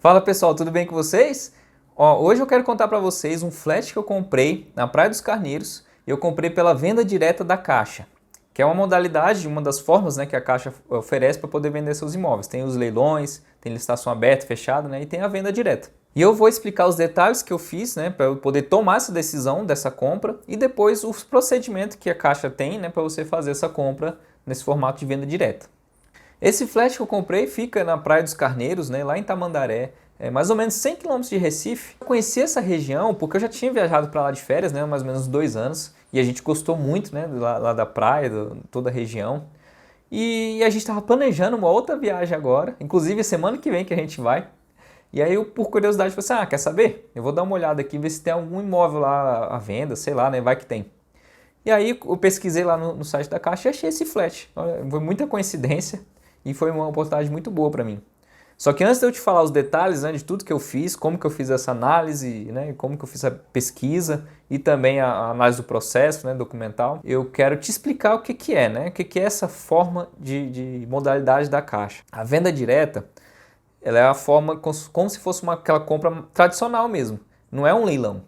Fala pessoal, tudo bem com vocês? Hoje eu quero contar para vocês um flat que eu comprei na Praia dos Carneiros. Eu comprei pela venda direta da Caixa, que é uma modalidade, uma das formas, né, que a Caixa oferece para poder vender seus imóveis. Tem os leilões, tem licitação aberta, fechada, né, e tem a venda direta. E eu vou explicar os detalhes que eu fiz, né, para eu poder tomar essa decisão dessa compra e depois os procedimentos que a Caixa tem, né, para você fazer essa compra nesse formato de venda direta. Esse flat que eu comprei fica na Praia dos Carneiros, né, lá em Tamandaré, mais ou menos 100 quilômetros de Recife. Eu conheci essa região porque eu já tinha viajado para lá de férias, né, mais ou menos 2 anos, e a gente gostou muito, né, lá da praia, toda a região. E a gente estava planejando uma outra viagem agora, inclusive semana que vem que a gente vai. E aí eu, por curiosidade, falei assim, quer saber? Eu vou dar uma olhada aqui, ver se tem algum imóvel lá à venda, sei lá, né, vai que tem. E aí eu pesquisei lá no site da Caixa e achei esse flat. Foi muita coincidência e foi uma oportunidade muito boa para mim. Só que antes de eu te falar os detalhes, né, de tudo que eu fiz, como que eu fiz essa análise, né, como que eu fiz a pesquisa e também a análise do processo, né, documental, eu quero te explicar o que é, né, o que é essa forma de modalidade da Caixa. A venda direta, ela é a forma como se fosse aquela compra tradicional mesmo, não é um leilão.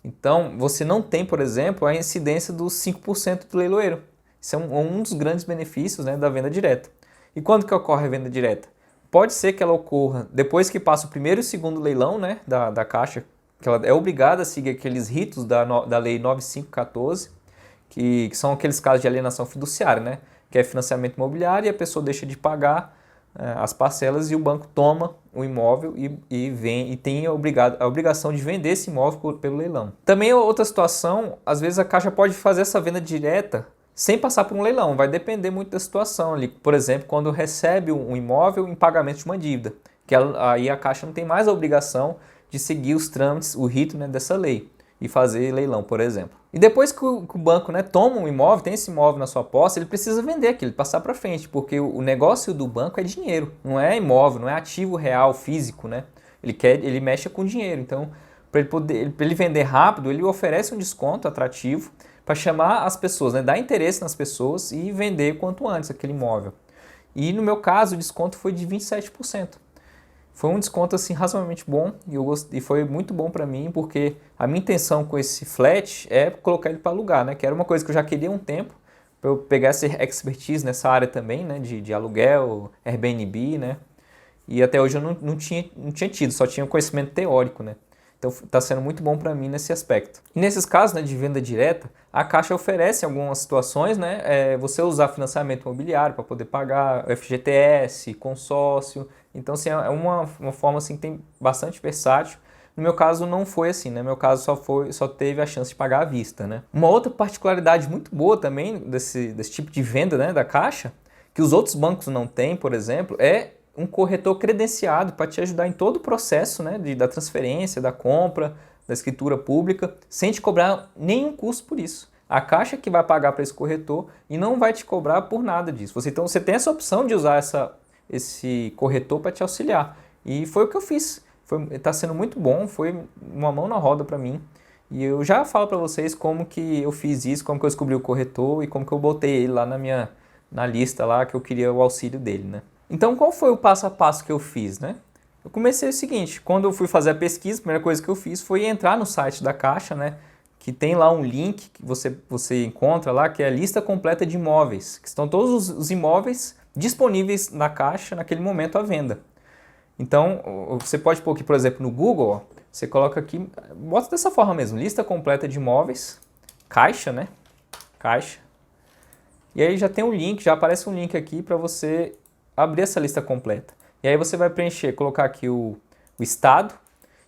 Então, você não tem, por exemplo, a incidência dos 5% do leiloeiro. Isso é um dos grandes benefícios, né, da venda direta. E quando que ocorre a venda direta? Pode ser que ela ocorra depois que passa o primeiro e o segundo leilão, né, da Caixa, que ela é obrigada a seguir aqueles ritos da Lei 9514, que são aqueles casos de alienação fiduciária, né, que é financiamento imobiliário e a pessoa deixa de pagar as parcelas e o banco toma o imóvel e tem a obrigação de vender esse imóvel pelo leilão. Também outra situação, às vezes a Caixa pode fazer essa venda direta sem passar por um leilão, vai depender muito da situação ali. Por exemplo, quando recebe um imóvel em pagamento de uma dívida, aí a Caixa não tem mais a obrigação de seguir os trâmites, o rito, né, dessa lei e fazer leilão, por exemplo. E depois que o banco, né, toma um imóvel, tem esse imóvel na sua posse, ele precisa vender aquilo, passar para frente, porque o negócio do banco é dinheiro, não é imóvel, não é ativo real, físico, né? Ele mexe com dinheiro, então para ele vender rápido, ele oferece um desconto atrativo para chamar as pessoas, né, dar interesse nas pessoas e vender quanto antes aquele imóvel. E no meu caso, o desconto foi de 27%. Foi um desconto assim razoavelmente bom e foi muito bom para mim, porque a minha intenção com esse flat é colocar ele para alugar, né? Que era uma coisa que eu já queria há um tempo, para eu pegar essa expertise nessa área também, né? De aluguel, Airbnb, né? E até hoje eu não tinha tido, só tinha conhecimento teórico, né? Então está sendo muito bom para mim nesse aspecto. E nesses casos, né, de venda direta, a Caixa oferece algumas situações, né, você usar financiamento imobiliário para poder pagar FGTS, consórcio. Então assim, é uma forma assim, que tem bastante versátil. No meu caso não foi assim, né? No meu caso só teve a chance de pagar à vista, né? Uma outra particularidade muito boa também desse tipo de venda, né, da Caixa, que os outros bancos não têm, por exemplo, é um corretor credenciado para te ajudar em todo o processo, né, da transferência, da compra, da escritura pública, sem te cobrar nenhum custo por isso. A Caixa que vai pagar para esse corretor e não vai te cobrar por nada disso. Então você tem essa opção de usar esse corretor para te auxiliar. E foi o que eu fiz. Está sendo muito bom, foi uma mão na roda para mim. E eu já falo para vocês como que eu fiz isso, como que eu descobri o corretor e como que eu botei ele lá na lista lá que eu queria o auxílio dele, né? Então, qual foi o passo a passo que eu fiz, né? Eu comecei o seguinte, quando eu fui fazer a pesquisa, a primeira coisa que eu fiz foi entrar no site da Caixa, né? Que tem lá um link que você encontra lá, que é a lista completa de imóveis, que estão todos os imóveis disponíveis na Caixa naquele momento à venda. Então, você pode pôr aqui, por exemplo, no Google, ó, você coloca aqui, bota dessa forma mesmo, lista completa de imóveis, Caixa, né? Caixa. E aí já tem um link, já aparece um link aqui para você abrir essa lista completa. E aí você vai preencher, colocar aqui o estado,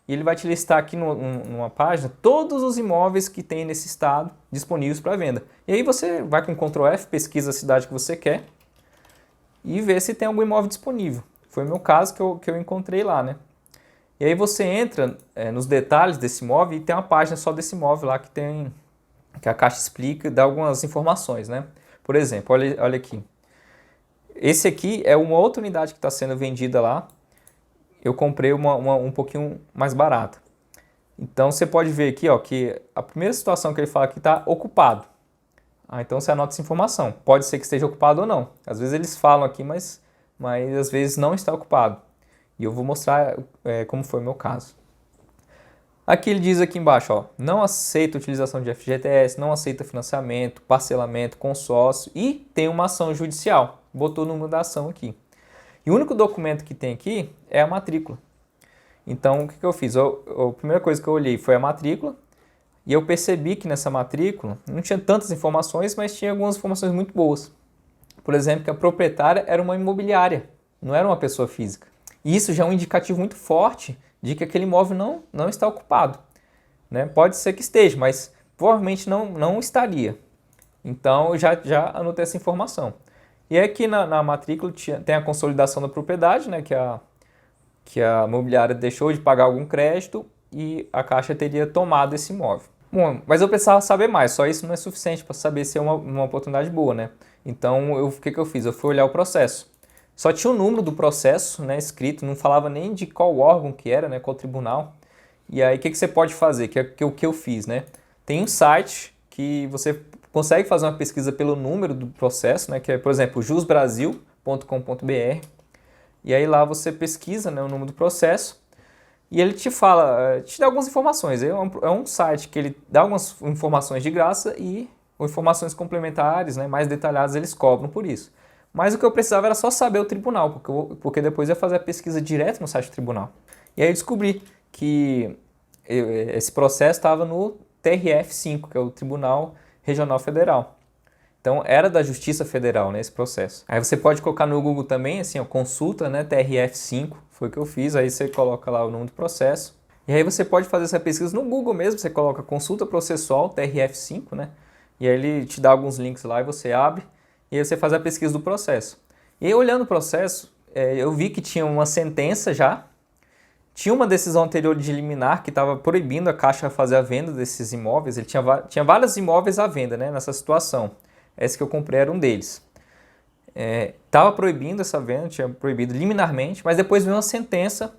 e ele vai te listar aqui numa página todos os imóveis que tem nesse estado disponíveis para venda. E aí você vai com Ctrl F, pesquisa a cidade que você quer e vê se tem algum imóvel disponível. Foi o meu caso que eu encontrei lá, né? E aí você entra nos detalhes desse imóvel e tem uma página só desse imóvel lá que a Caixa explica e dá algumas informações, né? Por exemplo, olha aqui. Esse aqui é uma outra unidade que está sendo vendida lá. Eu comprei um pouquinho mais barata. Então você pode ver aqui, ó, que a primeira situação que ele fala aqui está ocupado. Então você anota essa informação. Pode ser que esteja ocupado ou não. Às vezes eles falam aqui, mas às vezes não está ocupado. E eu vou mostrar como foi o meu caso. Aqui ele diz aqui embaixo, ó, não aceita utilização de FGTS, não aceita financiamento, parcelamento, consórcio e tem uma ação judicial. Botou o número da ação aqui. E o único documento que tem aqui é a matrícula. Então, o que eu fiz? A primeira coisa que eu olhei foi a matrícula e eu percebi que nessa matrícula não tinha tantas informações, mas tinha algumas informações muito boas. Por exemplo, que a proprietária era uma imobiliária, não era uma pessoa física. E isso já é um indicativo muito forte de que aquele imóvel não está ocupado, né? Pode ser que esteja, mas provavelmente não estaria. Então, eu já anotei essa informação. E aqui na matrícula tem a consolidação da propriedade, né? Que a imobiliária deixou de pagar algum crédito e a Caixa teria tomado esse imóvel. Bom, mas eu precisava saber mais, só isso não é suficiente para saber se é uma oportunidade boa, né? Então, o que eu fiz? Eu fui olhar o processo. Só tinha o número do processo, né, escrito, não falava nem de qual órgão que era, né, qual tribunal. E aí, o que você pode fazer? Que é o que eu fiz, né? Tem um site que você consegue fazer uma pesquisa pelo número do processo, né, que é, por exemplo, jusbrasil.com.br. E aí lá você pesquisa, né, o número do processo e ele te fala, te dá algumas informações. É um site que ele dá algumas informações de graça e informações complementares, né, mais detalhadas, eles cobram por isso. Mas o que eu precisava era só saber o tribunal, porque depois eu ia fazer a pesquisa direto no site do tribunal. E aí eu descobri que esse processo estava no TRF5, que é o Tribunal Regional Federal. Então, era da Justiça Federal, né, esse processo. Aí você pode colocar no Google também, assim, ó, consulta, né, TRF5, foi o que eu fiz, aí você coloca lá o nome do processo. E aí você pode fazer essa pesquisa no Google mesmo, você coloca consulta processual, TRF5, né, e aí ele te dá alguns links lá e você abre, e aí você faz a pesquisa do processo. E aí, olhando o processo, eu vi que tinha uma sentença já, tinha uma decisão anterior de liminar que estava proibindo a Caixa fazer a venda desses imóveis, ele tinha vários imóveis à venda, né, nessa situação. Esse que eu comprei era um deles. Estava proibindo essa venda, tinha proibido liminarmente, mas depois veio uma sentença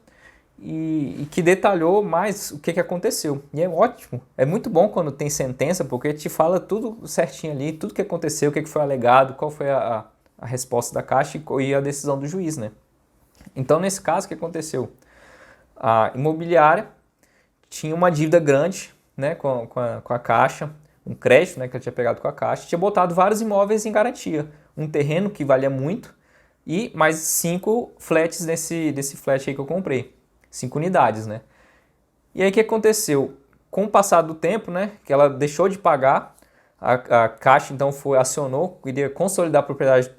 e que detalhou mais o que aconteceu. E é ótimo, é muito bom quando tem sentença, porque te fala tudo certinho ali, tudo que aconteceu, o que foi alegado, qual foi a resposta da Caixa e a decisão do juiz, né? Então, nesse caso, o que aconteceu? A imobiliária tinha uma dívida grande, né, com a Caixa, um crédito, né, que eu tinha pegado com a Caixa, tinha botado vários imóveis em garantia. Um terreno que valia muito e mais 5 flats desse flat aí que eu comprei. 5 unidades, né? E aí o que aconteceu? Com o passar do tempo, né, que ela deixou de pagar, a Caixa então acionou, queria consolidar a propriedade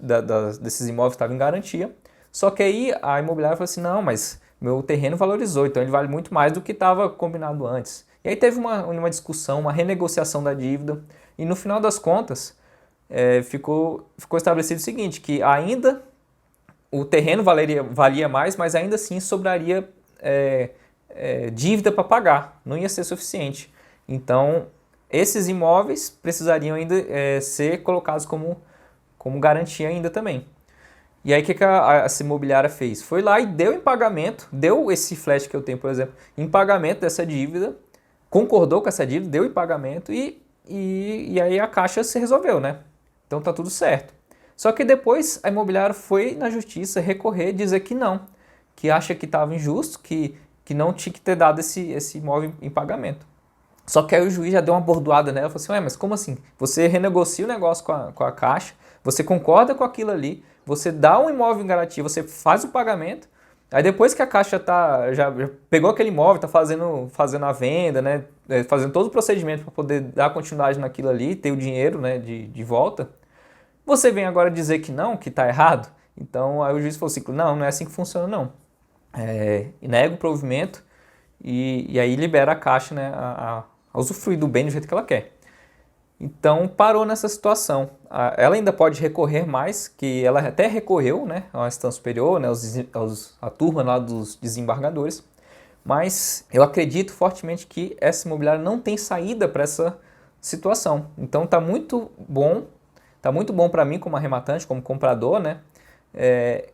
desses imóveis que estavam em garantia. Só que aí a imobiliária falou assim, não, mas meu terreno valorizou, então ele vale muito mais do que estava combinado antes. E aí teve uma discussão, uma renegociação da dívida, e no final das contas ficou estabelecido o seguinte, que ainda o terreno valia mais, mas ainda assim sobraria dívida para pagar, não ia ser suficiente. Então, esses imóveis precisariam ainda ser colocados como garantia ainda também. E aí o que essa imobiliária fez? Foi lá e deu em pagamento, deu esse flat que eu tenho, por exemplo, em pagamento dessa dívida, concordou com essa dívida, deu em pagamento e aí a Caixa se resolveu, né? Então tá tudo certo. Só que depois a imobiliária foi na justiça recorrer, dizer que não, que acha que estava injusto, que não tinha que ter dado esse imóvel em pagamento. Só que aí o juiz já deu uma bordoada nela, falou assim, ué, mas como assim? Você renegocia o negócio com a Caixa, você concorda com aquilo ali, você dá um imóvel em garantia, você faz o pagamento, aí depois que a Caixa já pegou aquele imóvel, está fazendo a venda, né, fazendo todo o procedimento para poder dar continuidade naquilo ali, ter o dinheiro, né, de volta, você vem agora dizer que não, que está errado? Então aí o juiz falou assim, não é assim que funciona não. Nega o provimento e aí libera a Caixa, né, a usufruir do bem do jeito que ela quer. Então parou nessa situação. Ela ainda pode recorrer mais, que ela até recorreu, né, a uma instância superior, né, a turma lá dos desembargadores, mas eu acredito fortemente que essa imobiliária não tem saída para essa situação. Então tá muito bom para mim como arrematante, como comprador, né,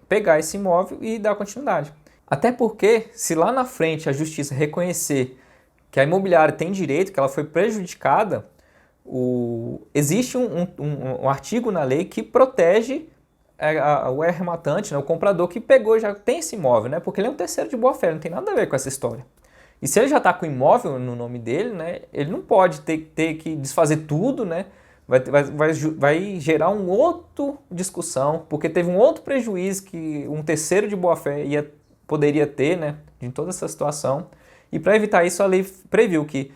pegar esse imóvel e dar continuidade. Até porque se lá na frente a justiça reconhecer que a imobiliária tem direito, que ela foi prejudicada, existe um artigo na lei que protege o arrematante, né, o comprador que pegou já tem esse imóvel, né? Porque ele é um terceiro de boa-fé, não tem nada a ver com essa história. E se ele já está com o imóvel no nome dele, né, ele não pode ter que desfazer tudo, né? Vai gerar um outro discussão, porque teve um outro prejuízo que um terceiro de boa-fé poderia ter, né, em toda essa situação. E para evitar isso, a lei previu que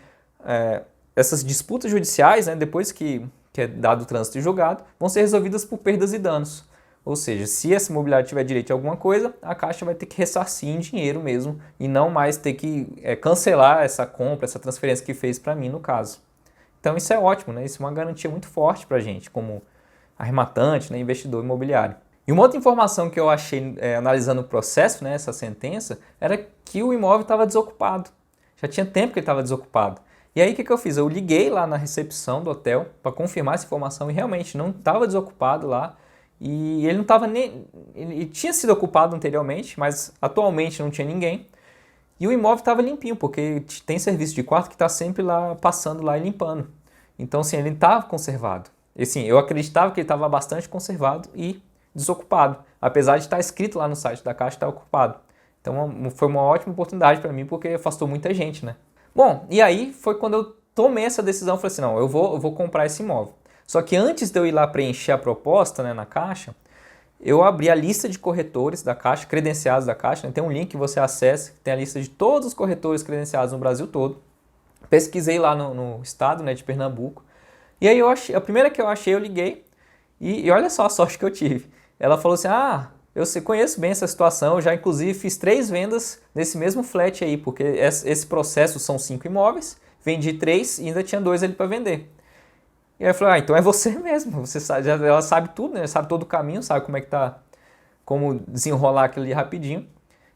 essas disputas judiciais, né, depois que é dado o trânsito e julgado, vão ser resolvidas por perdas e danos. Ou seja, se esse imobiliário tiver direito a alguma coisa, a Caixa vai ter que ressarcir em dinheiro mesmo e não mais ter que cancelar essa compra, essa transferência que fez para mim no caso. Então isso é ótimo, né? Isso é uma garantia muito forte para a gente, como arrematante, né, investidor imobiliário. E uma outra informação que eu achei analisando o processo, né, essa sentença, era que o imóvel estava desocupado. Já tinha tempo que ele estava desocupado. E aí o que eu fiz? Eu liguei lá na recepção do hotel para confirmar essa informação e realmente não estava desocupado lá. E ele não estava nem. Ele tinha sido ocupado anteriormente, mas atualmente não tinha ninguém. E o imóvel estava limpinho, porque tem serviço de quarto que está sempre lá passando lá e limpando. Então, assim, ele estava conservado. E, assim, eu acreditava que ele estava bastante conservado e desocupado, apesar de estar escrito lá no site da Caixa, está ocupado. Então, foi uma ótima oportunidade para mim, porque afastou muita gente, né? Bom, e aí foi quando eu tomei essa decisão, falei assim, não, eu vou comprar esse imóvel. Só que antes de eu ir lá preencher a proposta, né, na Caixa, eu abri a lista de corretores da Caixa, credenciados da Caixa, né? Tem um link que você acessa, que tem a lista de todos os corretores credenciados no Brasil todo. Pesquisei lá no estado, né, de Pernambuco. E aí a primeira que eu achei, eu liguei e olha só a sorte que eu tive. Ela falou assim, eu conheço bem essa situação, eu já inclusive fiz 3 vendas nesse mesmo flat aí, porque esse processo são 5 imóveis, vendi 3 e ainda tinha 2 ali para vender. E aí eu falei, então é você mesmo, você sabe, ela sabe tudo, né? Sabe todo o caminho, sabe como é que tá, como desenrolar aquilo ali rapidinho.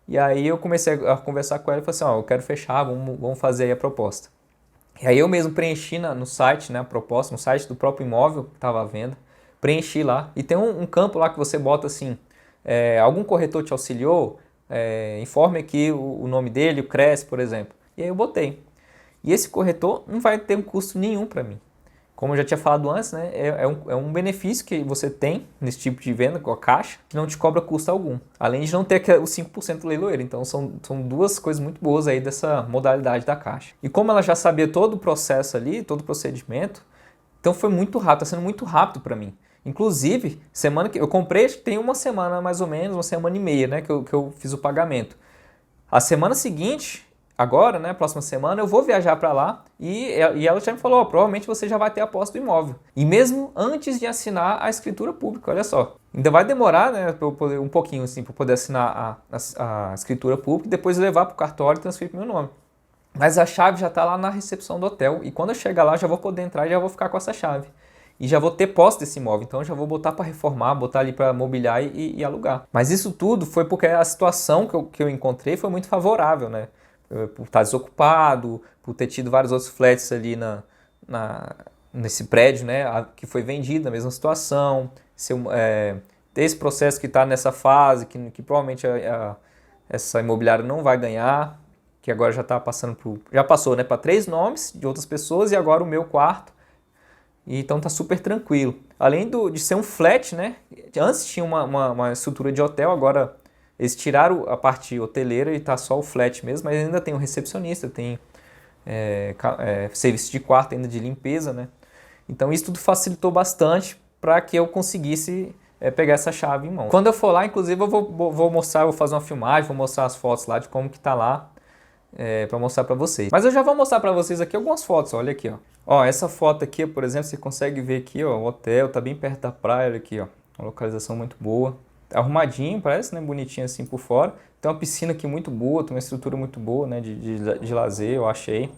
E aí eu comecei a conversar com ela e falei assim, eu quero fechar, vamos fazer aí a proposta. E aí eu mesmo preenchi no site, né, a proposta, no site do próprio imóvel que estava à venda, preenchi lá. E tem um campo lá que você bota assim, algum corretor te auxiliou, informe aqui o nome dele, o CRES, por exemplo. E aí eu botei. E esse corretor não vai ter um custo nenhum para mim. Como eu já tinha falado antes, né, é um benefício que você tem nesse tipo de venda com a Caixa, que não te cobra custo algum. Além de não ter os 5% leiloeiro. Então são 2 coisas muito boas aí dessa modalidade da Caixa. E como ela já sabia todo o processo ali, todo o procedimento, então foi muito rápido, está sendo muito rápido para mim. Inclusive, semana que eu comprei, tem uma semana mais ou menos, uma semana e meia, né, que eu fiz o pagamento. A semana seguinte, agora, né, próxima semana, eu vou viajar para lá e ela já me falou, provavelmente você já vai ter a posse do imóvel. E mesmo antes de assinar a escritura pública, olha só. Ainda vai demorar, né, pra eu poder, um pouquinho assim, para poder assinar a escritura pública e depois levar para o cartório e transferir para o meu nome. Mas a chave já está lá na recepção do hotel e quando eu chegar lá já vou poder entrar e já vou ficar com essa chave. E já vou ter posse desse imóvel, então eu já vou botar para reformar, botar ali para mobiliar e alugar. Mas isso tudo foi porque a situação que eu encontrei foi muito favorável, né? Por estar desocupado, por ter tido vários outros flats ali nesse prédio, né, que foi vendido na mesma situação, ter esse processo que está nessa fase, que provavelmente essa imobiliária não vai ganhar, que agora já está passando já passou, né, para 3 nomes de outras pessoas e agora o meu quarto, e então está super tranquilo. Além de ser um flat, né, antes tinha uma estrutura de hotel, agora eles tiraram a parte hoteleira e está só o flat mesmo, mas ainda tem um recepcionista, tem serviço de quarto ainda de limpeza, né? Então isso tudo facilitou bastante para que eu conseguisse pegar essa chave em mão. Quando eu for lá, inclusive, eu vou mostrar, vou fazer uma filmagem, vou mostrar as fotos lá de como que tá lá, para mostrar para vocês. Mas eu já vou mostrar para vocês aqui algumas fotos, olha aqui, ó. Ó, essa foto aqui, por exemplo, você consegue ver aqui, ó, o hotel tá bem perto da praia, olha aqui, ó. Uma localização muito boa. Arrumadinho, parece, né? Bonitinho assim por fora. Tem uma piscina aqui muito boa, tem uma estrutura muito boa, né? De lazer, eu achei.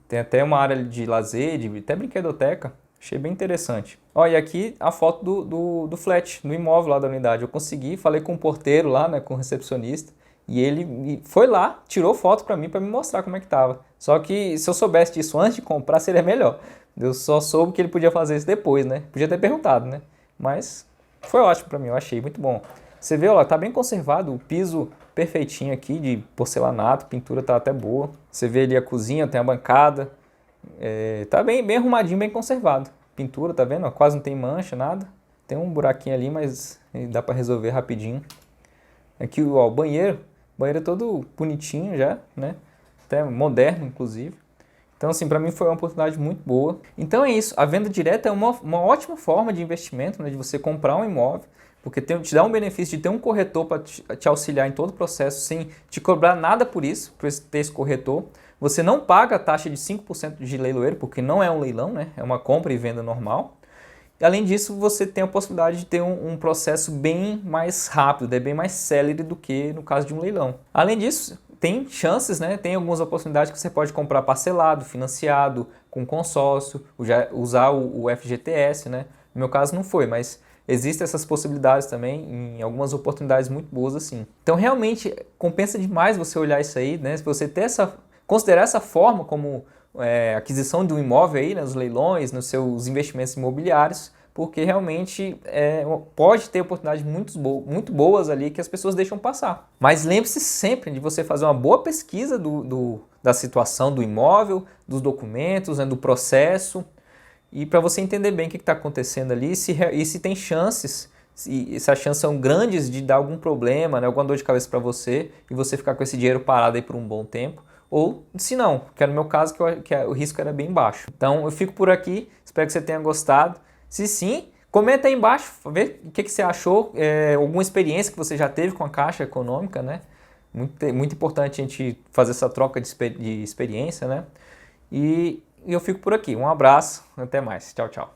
Tem até uma área de lazer, até brinquedoteca. Achei bem interessante. Ó, e aqui a foto do flat, do imóvel lá da unidade. Eu consegui, falei com o porteiro lá, né? Com o recepcionista. E ele foi lá, tirou foto para mim, para me mostrar como é que tava. Só que se eu soubesse disso antes de comprar, seria melhor. Eu só soube que ele podia fazer isso depois, né? Podia ter perguntado, né? Mas foi ótimo para mim, eu achei muito bom. Você vê, ó, tá bem conservado, o piso perfeitinho aqui de porcelanato, pintura tá até boa. Você vê ali a cozinha, tem a bancada, tá bem arrumadinho, bem conservado. Pintura, tá vendo? Quase não tem mancha, nada. Tem um buraquinho ali, mas dá para resolver rapidinho. Aqui, ó, o banheiro é todo bonitinho já, né? Até moderno, inclusive. Então, assim, para mim foi uma oportunidade muito boa. Então é isso, a venda direta é uma ótima forma de investimento, né? De você comprar um imóvel, porque te dá um benefício de ter um corretor para te auxiliar em todo o processo, sem te cobrar nada por isso, por ter esse corretor. Você não paga a taxa de 5% de leiloeiro, porque não é um leilão, né? É uma compra e venda normal. E, além disso, você tem a possibilidade de ter um processo bem mais rápido, bem mais célere do que no caso de um leilão. Além disso, tem chances, né? Tem algumas oportunidades que você pode comprar parcelado, financiado, com consórcio, usar o FGTS, né? No meu caso não foi, mas existem essas possibilidades também em algumas oportunidades muito boas assim. Então realmente compensa demais você olhar isso aí, né? Se você considerar essa forma como aquisição de um imóvel aí, né, nos leilões, nos seus investimentos imobiliários, porque realmente pode ter oportunidades muito boas ali que as pessoas deixam passar. Mas lembre-se sempre de você fazer uma boa pesquisa da situação do imóvel, dos documentos, né, do processo, e para você entender bem o que está acontecendo ali e se tem chances, se as chances são grandes de dar algum problema, né, alguma dor de cabeça para você e você ficar com esse dinheiro parado aí por um bom tempo. Ou se não, que era no meu caso que o risco era bem baixo. Então eu fico por aqui, espero que você tenha gostado. Se sim, comenta aí embaixo, ver o que você achou, alguma experiência que você já teve com a Caixa Econômica, né? Muito importante a gente fazer essa troca de experiência, né? E eu fico por aqui. Um abraço, até mais. Tchau, tchau.